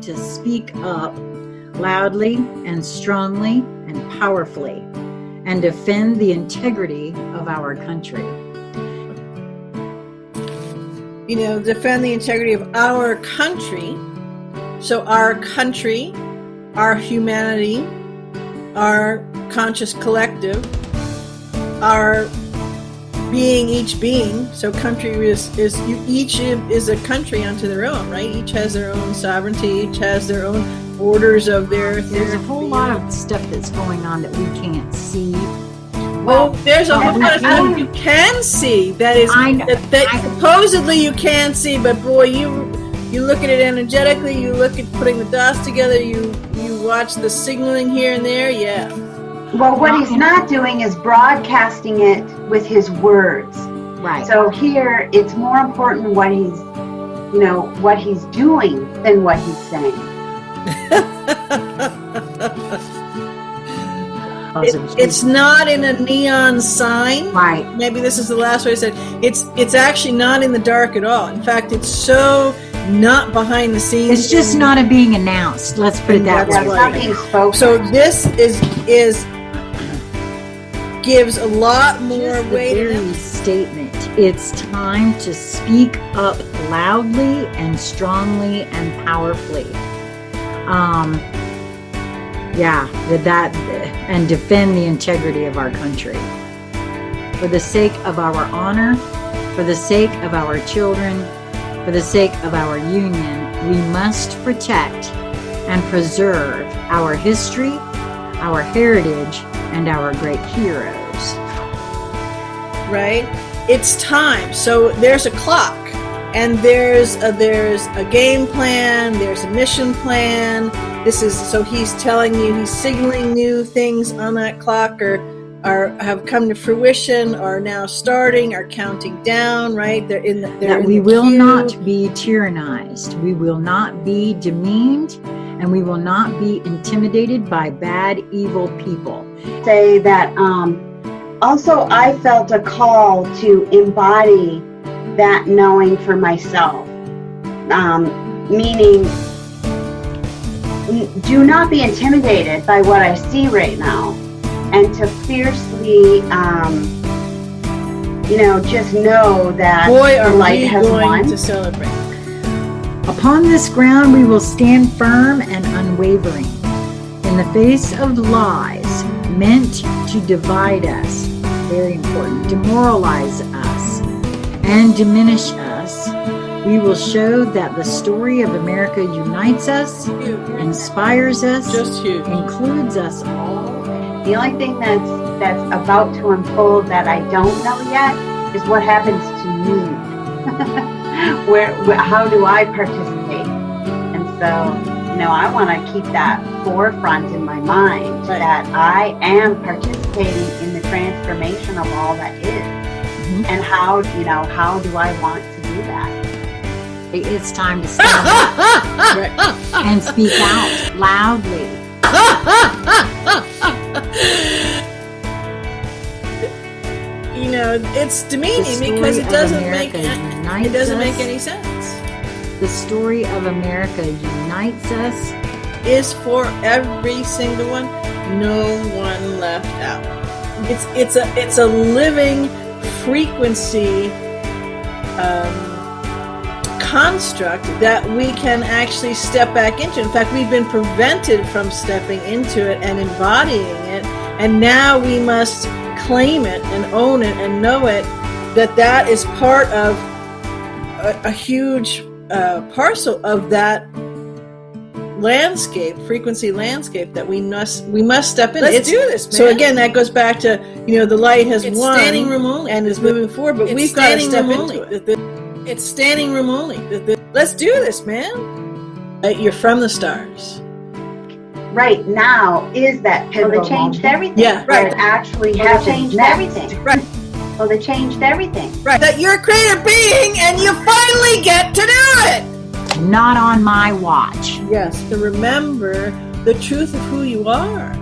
to speak up loudly and strongly and powerfully and defend the integrity of our country. Defend the integrity of our country. So our country, our humanity, our conscious collective, our being, each being. So country each is a country unto their own, right? Each has their own sovereignty, each has their own orders of there's a whole lot of stuff that's going on that we can't see. Well, there's a whole lot of stuff you can see that supposedly you can see, but boy, you look at it energetically, you look at putting the dots together, you watch the signaling here and there, yeah. Well, what he's not doing is broadcasting it with his words. Right. So here, it's more important what he's doing than what he's saying. It's not in a neon sign. Right. Maybe this is the last way I said. It's actually not in the dark at all. In fact, it's so not behind the scenes. It's just not being announced. Let's put it that way. It's not being spoken. So this is gives a lot more weight. The very statement. It's time to speak up loudly and strongly and powerfully. And defend the integrity of our country. For the sake of our honor, for the sake of our children, for the sake of our union, we must protect and preserve our history, our heritage, and our great heroes. Right? It's time. So there's a clock, and there's a game plan, there's a mission plan. So he's telling you, he's signaling new things on that clock or have come to fruition, are now starting, are counting down, right? We will not be tyrannized. We will not be demeaned, and we will not be intimidated by bad, evil people. Say that also I felt a call to embody that knowing for myself, meaning do not be intimidated by what I see right now, and to fiercely, just know that the light has won. To celebrate. Upon this ground we will stand firm and unwavering in the face of lies meant to divide us, very important, demoralize us, and diminish us. We will show that the story of America unites us, inspires us, includes us all. The only thing that's about to unfold that I don't know yet is what happens to me. How do I participate? And so, I want to keep that forefront in my mind, that I am participating in the transformation of all that is. Mm-hmm. And how do I want to do that? It's time to stand up and speak out loudly. It's demeaning because it doesn't make any sense. The story of America unites us. Is for every single one, no one left out. It's a living frequency construct that we can actually step back into. In fact, we've been prevented from stepping into it and embodying it, and now we must claim it and own it and know it, that is part of a huge parcel of that frequency landscape that we must step in. Let's do this, man. So again, that goes back to, the light has It's won standing room only. and is moving forward, but we've got to step into it. It's standing room only. Let's do this, man. You're from the stars. Right now is that pivotal. Well, they changed everything. Yeah, right. It actually has changed everything. Right. Well, they changed everything. Right. That you're a creative being and you finally get to do it. Not on my watch. Yes. To remember the truth of who you are.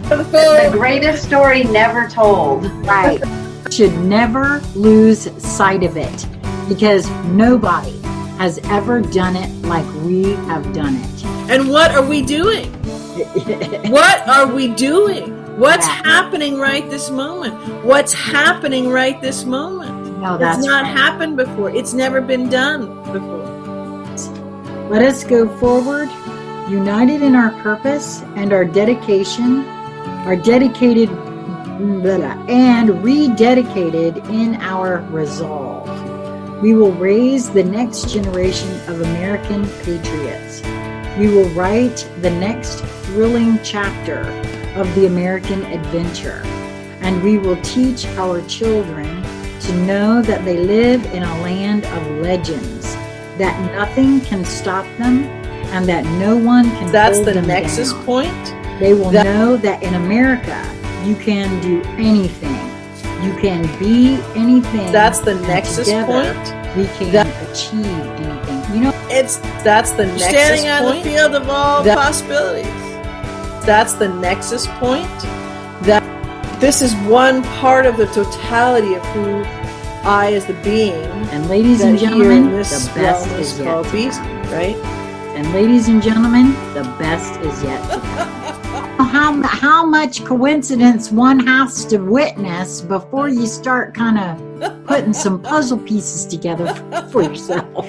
The greatest story never told. Right. Should never lose sight of it, because nobody has ever done it like we have done it. And what are we doing? What are we doing? What's happening right this moment? What's happening right this moment? No, that's It's not right. happened before. It's never been done before. Let us go forward, united in our purpose and our dedication, our dedicated and rededicated in our resolve. We will raise the next generation of American patriots. We will write the next thrilling chapter of the American adventure, and we will teach our children to know that they live in a land of legends, that nothing can stop them, and that no one can That's hold the them nexus down. point. They will know that in America, you can do anything. You can be anything. That's the and nexus together, point. We can achieve anything. You know, That's the nexus Standing on point. the field of all That- possibilities. That's the nexus point. That this is one part of the totality of who I as the being and ladies that and here gentlemen, in this the best realm is is yet called to beast, come. right? And ladies and gentlemen, the best is yet to come. How much coincidence one has to witness before you start kind of putting some puzzle pieces together for yourself.